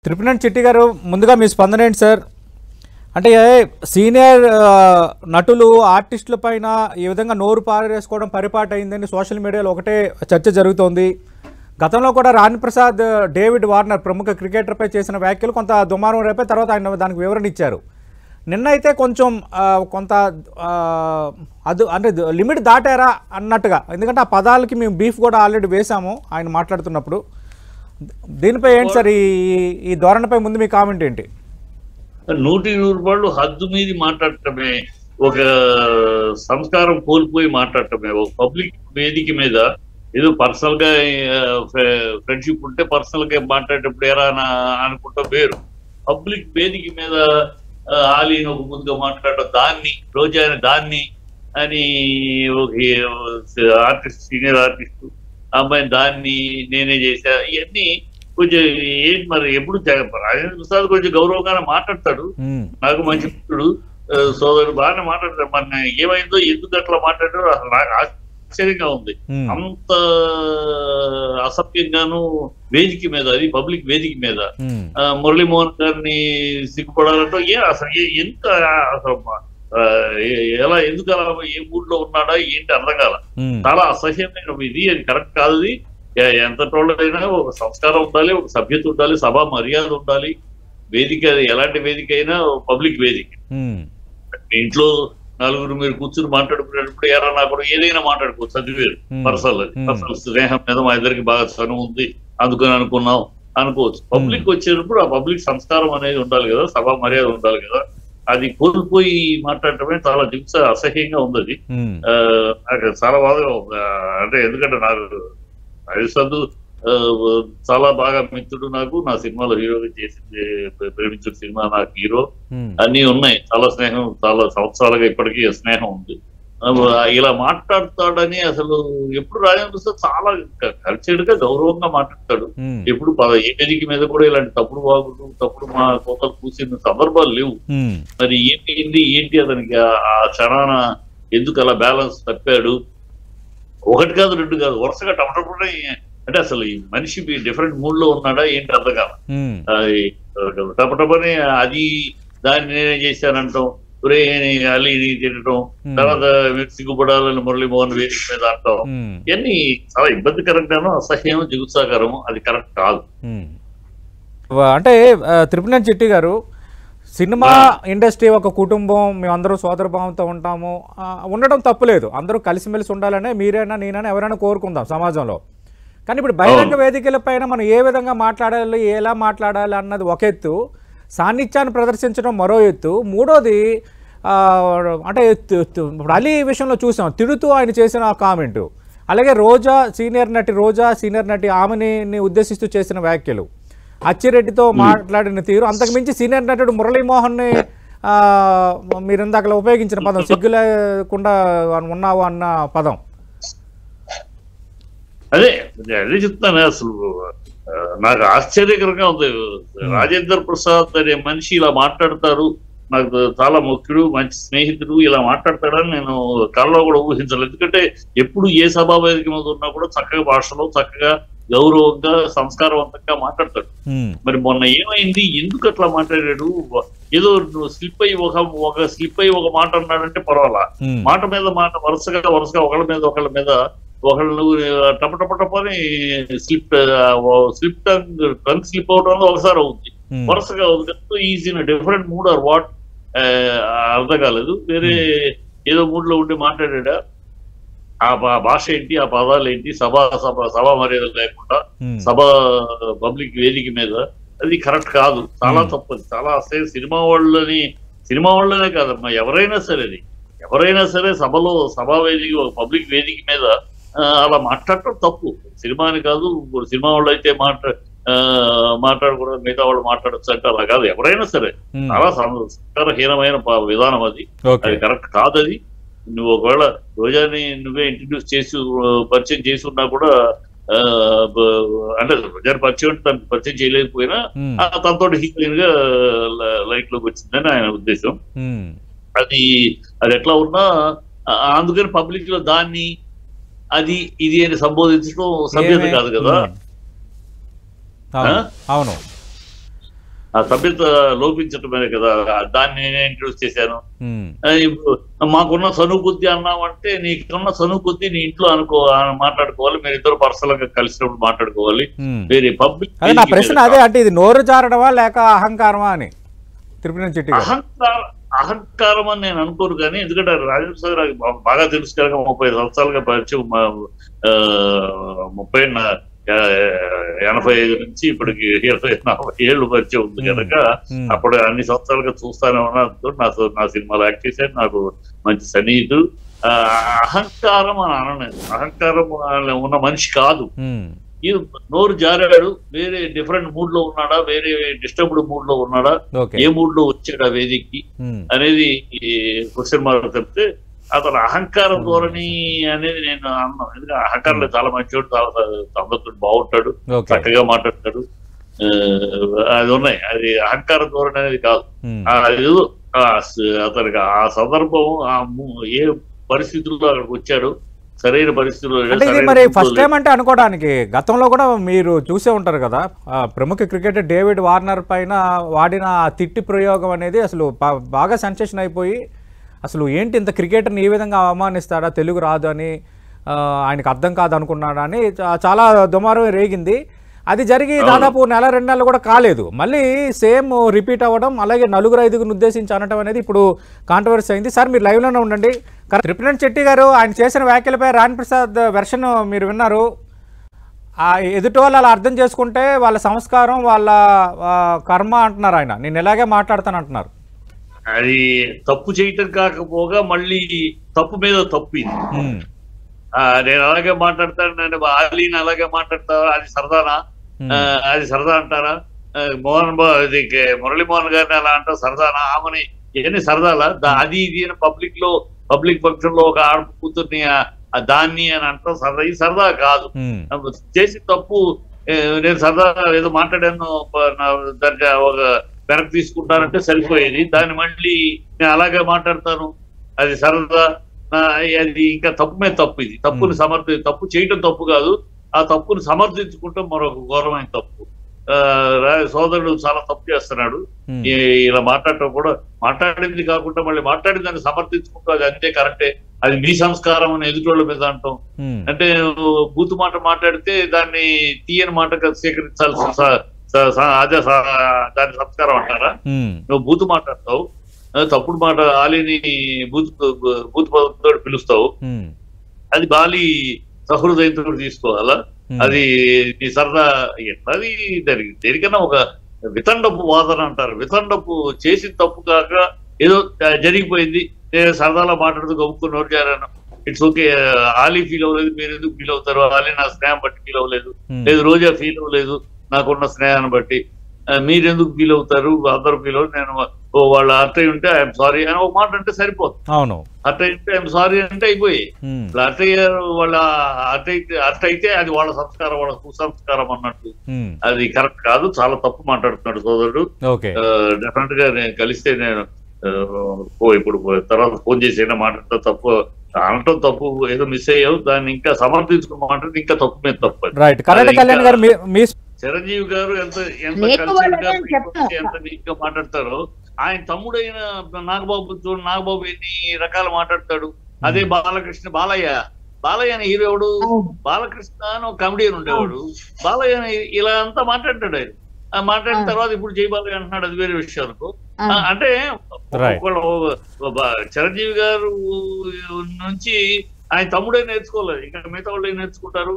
త్రిపురనేని చిట్టి గారు, ముందుగా మీ స్పందన ఏంటి సార్? అంటే సీనియర్ నటులు ఆర్టిస్టుల పైన ఈ విధంగా నోరు పారేసుకోవడం పరిపాటు అయిందని సోషల్ మీడియాలో ఒకటే చర్చ జరుగుతోంది. గతంలో కూడా రాణి ప్రసాద్ డేవిడ్ వార్నర్ ప్రముఖ క్రికెటర్పై చేసిన వ్యాఖ్యలు కొంత దుమారం రేపే, తర్వాత ఆయన దానికి వివరణ ఇచ్చారు. నిన్న అయితే కొంచెం కొంత అంటే లిమిట్ దాటారా అన్నట్టుగా, ఎందుకంటే ఆ పదాలకి మేము బీఫ్ కూడా ఆల్రెడీ వేసాము ఆయన మాట్లాడుతున్నప్పుడు. దీనిపై ఏంటి సార్ ఈ ధోరణిపై ముందు మీ కామెంట్ ఏంటి? 100 హద్దు మీది మాట్లాడటమే, ఒక సంస్కారం కోల్పోయి మాట్లాడటమే. ఒక పబ్లిక్ వేదిక మీద ఏదో పర్సనల్ గా ఫ్రెండ్షిప్ ఉంటే పర్సనల్ గా మాట్లాడేటప్పుడు ఎలా అనుకుంటా వేరు. పబ్లిక్ వేదిక మీద ఆలీని ఒక ముందుగా మాట్లాడటం, దాన్ని అని ఒక ఆర్టిస్ట్, సీనియర్ ఆర్టిస్ట్ అమ్మాయిని దాన్ని నేనే చేశా, ఇవన్నీ కొంచెం ఏంటి మరి. ఎప్పుడు రాజేంద్ర ప్రసాద్ కొంచెం గౌరవంగానే మాట్లాడతాడు, నాకు మంచి మిత్రుడు, సోదరుడు, బాగానే మాట్లాడతాడు. మన ఏమైందో ఎందుకు అట్లా మాట్లాడారో అసలు నాకు ఆశ్చర్యంగా ఉంది. అంత అసభ్యంగాను వేదిక మీద, అది పబ్లిక్ వేదిక మీద మురళీమోహన్ గారిని సిగ్గుపడాలంటూ అసలు ఎంత అసలు ఎలా, ఎందుకు అలా, ఏ మూడ్ లో ఉన్నాడా ఏంటి అర్థం కాల. చాలా అసహ్యమైన ఇది, అది కరెక్ట్ కాదు. ఎంత టోళ్ళైనా ఒక సంస్కారం ఉండాలి, ఒక సభ్యత ఉండాలి, సభా మర్యాద ఉండాలి. వేదిక ఎలాంటి వేదిక అయినా పబ్లిక్ వేదిక. ఇంట్లో నలుగురు మీరు కూర్చుని మాట్లాడుకునేటప్పుడు ఎవరన్నా కూడా ఏదైనా మాట్లాడుకోవచ్చు, అది వేరు. పర్సనల్ స్నేహం మీద మా ఇద్దరికి బాగా చనువు ఉంది అందుకని అనుకోవచ్చు. పబ్లిక్ వచ్చేటప్పుడు ఆ పబ్లిక్ సంస్కారం అనేది ఉండాలి కదా, సభా మర్యాద ఉండాలి కదా. అది కోల్పోయి మాట్లాడటమే చాలా అసహ్యంగా ఉంది. అది నాకు చాలా బాధగా ఉంది. అంటే ఎందుకంటే నాకు హరిశ్చంద్ర చాలా బాగా మిత్రుడు, నాకు నా సినిమాలో హీరోగా చేసింది, ప్రేమించిన సినిమా నాకు హీరో, అన్ని ఉన్నాయి. చాలా స్నేహం, చాలా సంవత్సరాలుగా ఇప్పటికీ స్నేహం ఉంది. ఇలా మాట్లాడతాడని అసలు ఎప్పుడు రాజేంద్ర ప్రసాద్ చాలా కల్చర్డ్ గా గౌరవంగా మాట్లాడతాడు. ఎప్పుడు ఏ వేదిక మీద కూడా ఇలాంటి తప్పుడు వాగులు, తప్పుడు మా కోతలు కూసిన సందర్భాలు లేవు. మరి ఏంటి అతనికి ఆ క్షణాన ఎందుకు అలా బ్యాలెన్స్ తప్పాడు? ఒకటి కాదు, రెండు కాదు, వరుసగా టపటపడే. అంటే అసలు ఈ మనిషి డిఫరెంట్ మూడ్ లో ఉన్నాడా ఏంటి అర్థం కాదు. టపటపని అది దాన్ని నేనే చేశానంటాం, అలీని తినటం, తర్వాత సిగ్గుపడాలని మురళీమోహన్ వేదిక మీద అంటాం, ఇవన్నీ చాలా ఇబ్బందికరంగాను, అసహ్యం, జిగుత్సాకరము. అది కరెక్ట్ కాదు. అంటే త్రిపురనేని చిట్టి గారు, సినిమా ఇండస్ట్రీ ఒక కుటుంబం, మేమందరూ సోదరభావంతో ఉంటాము, ఉండడం తప్పులేదు, అందరూ కలిసిమెలిసి ఉండాలనే మీరైనా నేనైనా ఎవరైనా కోరుకుందాం సమాజంలో. కానీ ఇప్పుడు బహిరంగ వేదికల పైన మనం ఏ విధంగా మాట్లాడాలి, ఎలా మాట్లాడాలి అన్నది ఒక ఎత్తు, సాన్నిధ్యాన్ని ప్రదర్శించడం మరో ఎత్తు. మూడోది అంటే ఇప్పుడు అలీ విషయంలో చూసాం, తిడుతూ ఆయన చేసిన కామెంటు, అలాగే సీనియర్ నటి ఆమెని ఉద్దేశిస్తూ చేసిన వ్యాఖ్యలు, అచ్చిరెడ్డితో మాట్లాడిన తీరు, అంతకుమించి సీనియర్ నటుడు మురళీమోహన్ని మీరు ఇందాక ఉపయోగించిన పదం, సిగ్గు లేకుండా ఉన్నావు అన్న పదం. అదే చెప్తాను. అసలు నాకు ఆశ్చర్యకరంగా ఉంది. రాజేంద్ర ప్రసాద్ అనే మనిషి ఇలా మాట్లాడతారు, నాకు చాలా ముఖ్యుడు, మంచి స్నేహితుడు, ఇలా మాట్లాడతాడని నేను కళ్ళలో కూడా ఊహించలేదు. ఎందుకంటే ఎప్పుడు ఏ సభా వేదిక మీద ఉన్నా కూడా చక్కగా భాషలో, చక్కగా గౌరవంగా, సంస్కారవంతంగా మాట్లాడతాడు. మరి మొన్న ఏమైంది, ఎందుకు అట్లా మాట్లాడాడు? ఏదో స్లిప్ అయ్యి ఒక మాట అన్నాడంటే పర్వాలా, మాట మీద మాట వరుసగా ఒకళ్ళ మీద ఒకళ్ళు టపటపటపని టంగ్ స్లిప్ అవడం ఒకసారి అవుతుంది, వరుసగా అవుతుంది. Is in different mood or what అర్థం కాలేదు. వేరే ఏదో మూడ్ లో ఉండి మాట్లాడా. ఆ భాష ఏంటి, ఆ పదాలు ఏంటి, సభా మర్యాద లేకుండా సభా పబ్లిక్ వేదిక మీద, అది కరెక్ట్ కాదు, చాలా తప్పదు, చాలా అసలు. సినిమా వాళ్ళనే కాదమ్మా, ఎవరైనా సరే సభా వేదిక, పబ్లిక్ వేదిక మీద అలా మాట్లాడటం తప్పు. సినిమా అని కాదు, సినిమా వాళ్ళు అయితే మాట్లాడకూడదు, మిగతా వాళ్ళు మాట్లాడచ్చు అంటే అలా కాదు. ఎవరైనా సరే చాలా సంస్కారహీనమైన విధానం అది కరెక్ట్ కాదు. అది నువ్వు ఒకవేళ రోజాని నువ్వే ఇంట్రడ్యూస్ పరిచయం చేసి ఉన్నా కూడా, అంటే రోజాని పరిచయం చేయలేకపోయినా తనతో హీరోయిన్ గా లైట్ లోకి వచ్చిందని ఆయన ఉద్దేశం. అది ఎట్లా ఉన్నా అందుకని పబ్లిక్ లో దాన్ని అది ఇది అని సంబోధించడం సభ్యత కాదు కదా. అవును. ఆ సభ్యత లోపించటమే కదా, దాన్ని నేనే ఇంట్రొడ్యూస్ చేశాను. ఇప్పుడు మాకున్న సనువు కొద్ది అన్నామంటే నీకున్న సనువు కొద్ది నీ ఇంట్లో మాట్లాడుకోవాలి, మీరు ఇద్దరు పర్సనల్ గా కలిసినప్పుడు మాట్లాడుకోవాలి. వేరే పబ్లిక్ ప్రశ్న అదే, అంటే ఇది నోరు జారడమా లేక అహంకారమా అని తిరుపతి చెట్టి. అహంకారం అని నేను అనుకోరు, కానీ ఎందుకంటే రాజేంద్ర సార్ బాగా తెలుసు కనుక 30 సంవత్సరాలుగా పరిచయం, 85 నుంచి ఇప్పటికి 20-40 ఏళ్ళు పరిచయం ఉంది కనుక అప్పుడు అన్ని సంవత్సరాలుగా చూస్తానే ఉన్నా. నా సినిమాలో యాక్ట్ చేశారు, నాకు మంచి సన్నిహితుడు. అహంకారం అని అనలేదు, అహంకారం ఉన్న మనిషి కాదు. ఇది నోరు జారాడు, వేరే డిఫరెంట్ మూడ్ లో ఉన్నాడా, వేరే డిస్టర్బ్డ్ మూడ్ లో ఉన్నాడా, ఏ మూడ్ లో వచ్చాడా వేదికకి అనేది క్వశ్చన్ మార్క్ చెప్తే, అతను అహంకారం ధోరణి అనేది నేను అన్నాను. ఎందుకంటే అహంకారంలో చాలా మంచివాడు, చాలా అందరితో బాగుంటాడు, చక్కగా మాట్లాడతాడు, అది ఉన్నాయి. అది అహంకార ధోరణి అనేది కాదు. ఏదో అతనికి ఆ సందర్భం ఏ పరిస్థితుల్లో అక్కడికి వచ్చాడు, సరైన పరిస్థితుల్లో. మరి ఫస్ట్ టైం అంటే అనుకోవడానికి, గతంలో కూడా మీరు చూసే ఉంటారు కదా, ప్రముఖ క్రికెటర్ డేవిడ్ వార్నర్ పైన వాడిన తిట్టి ప్రయోగం అనేది అసలు బాగా సెన్సేషన్ అయిపోయి, అసలు ఏంటి ఇంత క్రికెటర్ని ఏ విధంగా అవమానిస్తాడా, తెలుగు రాదు అని, ఆయనకు అర్థం కాదు అనుకున్నాడా అని చాలా దుమారం రేగింది. అది జరిగి దాదాపు 1-2 నెలలు కూడా కాలేదు, మళ్ళీ సేమ్ రిపీట్ అవ్వడం, అలాగే 4-5 ఉద్దేశించి అనడం అనేది ఇప్పుడు కాంట్రవర్సీ అయింది. సార్ మీరు లైవ్లోనే ఉండండి. త్రిపురనేని చెట్టి గారు ఆయన చేసిన వ్యాఖ్యలపై రాణి ప్రసాద్ వెర్షన్ మీరు విన్నారు. ఎదుటి వాళ్ళు అలా అర్థం చేసుకుంటే వాళ్ళ సంస్కారం, వాళ్ళ కర్మ అంటున్నారు ఆయన. నేను ఇలాగే మాట్లాడతాను అంటున్నారు. అది తప్పు చేయటం కాకపోగా మళ్ళీ తప్పు మీద తప్పు ఇది. నేను అలాగే మాట్లాడతాను, నేను ఆలీని అలాగే మాట్లాడతారా, అది సరదానా? అది సరదా అంటారా? మురళీమోహన్ గారిని అలా అంటారు సరదానా? ఆమెని ఇవన్నీ సరదాలా? అది ఇది అని పబ్లిక్ ఫంక్షన్ లో ఒక ఆడపు కూతుర్ని దాన్ని అని అంటాం సరదా. ఇది సరదా కాదు. చేసి తప్పు నేను సరదా ఏదో మాట్లాడాను, దానికి ఒక వెనక్కి తీసుకుంటానంటే సరిపోయేది. దాన్ని మళ్ళీ నేను అలాగే మాట్లాడతాను, అది సరదా. అది ఇంకా తప్పు మీద తప్పు. ఇది తప్పు చేయటం తప్పు కాదు, ఆ తప్పుని సమర్థించుకుంటాం మరొక ఘోరమైన తప్పు. సోదరుడు చాలా తప్పు చేస్తున్నాడు. ఇలా మాట్లాడటం కూడా, మాట్లాడింది కాకుండా మళ్ళీ మాట్లాడింది దాన్ని సమర్థించుకుంటూ అది అంతే కరెక్టే, అది మీ సంస్కారం అని ఎదుటోళ్ళ మీద అంటాం. అంటే బూతు మాట మాట్లాడితే దాన్ని తీయని మాటగా స్వీకరించాల్సిన అదే దాని సంస్కారం అంటారా? నువ్వు బూతు మాట్లాడతావు, తప్పుడు మాట ఆలీని బూత్ పదంతో పిలుస్తావు, అది బాలి సహృదయంతో తీసుకోవాలా? అది నీ సరదా ఎట్లది? దేనికన్నా ఒక వితండపు వాదన అంటారు. వితండపు చేసిన తప్పు కాక ఏదో జరిగిపోయింది, నేను సరదాలో మాట్లాడుతూ గమ్ముకుని నోరు జారాను, ఇట్స్ ఓకే. ఆలీ ఫీల్ అవ్వలేదు, మీరు ఎందుకు ఫీల్ అవుతారు? ఆలీ నా స్నేహం బట్టి ఫీల్ అవ్వలేదు, లేదు రోజా ఫీల్ అవ్వలేదు నాకున్న స్నేహాన్ని బట్టి, మీరెందుకు ఫీల్ అవుతారు? అందరూ ఫీల్ అవుతారు. నేను వాళ్ళు హర్ట్ అయి ఉంటే ఐఎమ్ సారీ అని ఒక మాట అంటే సరిపోతుంది. అవును, హర్ట్ అయితే ఐఎమ్ సారీ అంటే అయిపోయి. హర్ట్ అయ్యారు, వాళ్ళ హర్ట్ అయితే అది వాళ్ళ సంస్కారం, వాళ్ళ కుసంస్కారం అన్నట్టు. అది కరెక్ట్ కాదు, చాలా తప్పు మాట్లాడుతున్నాడు సోదరుడు. డెఫినెట్ గా నేను కలిస్తే నేను ఇప్పుడు తర్వాత ఫోన్ చేసి మాట్లాడితే తప్పు అనటం తప్పు, ఏదో మిస్ అయ్యావు, దాన్ని ఇంకా సమర్థించుకుని మాట్లాడితే ఇంకా తప్పు మీద తప్పు. చిరంజీవి గారు ఎంత నీట్ గా మాట్లాడతారో, ఆయన తమ్ముడైన నాగబాబు ఎన్ని రకాలు మాట్లాడతాడు. అదే బాలయ్య అని హీరో ఎవడు? బాలకృష్ణ అని ఒక కమెడియన్ ఉండేవాడు. బాలయ్య ఇలా అంతా మాట్లాడతాడు. ఆయన మాట్లాడిన తర్వాత ఇప్పుడు జై బాలయ్య అంటున్నాడు, అది వేరే విషయం అనుకో. అంటే చిరంజీవి గారు నుంచి ఆయన తమ్ముడే నేర్చుకోలేదు, ఇంకా మిగతా వాళ్ళు నేర్చుకుంటారు.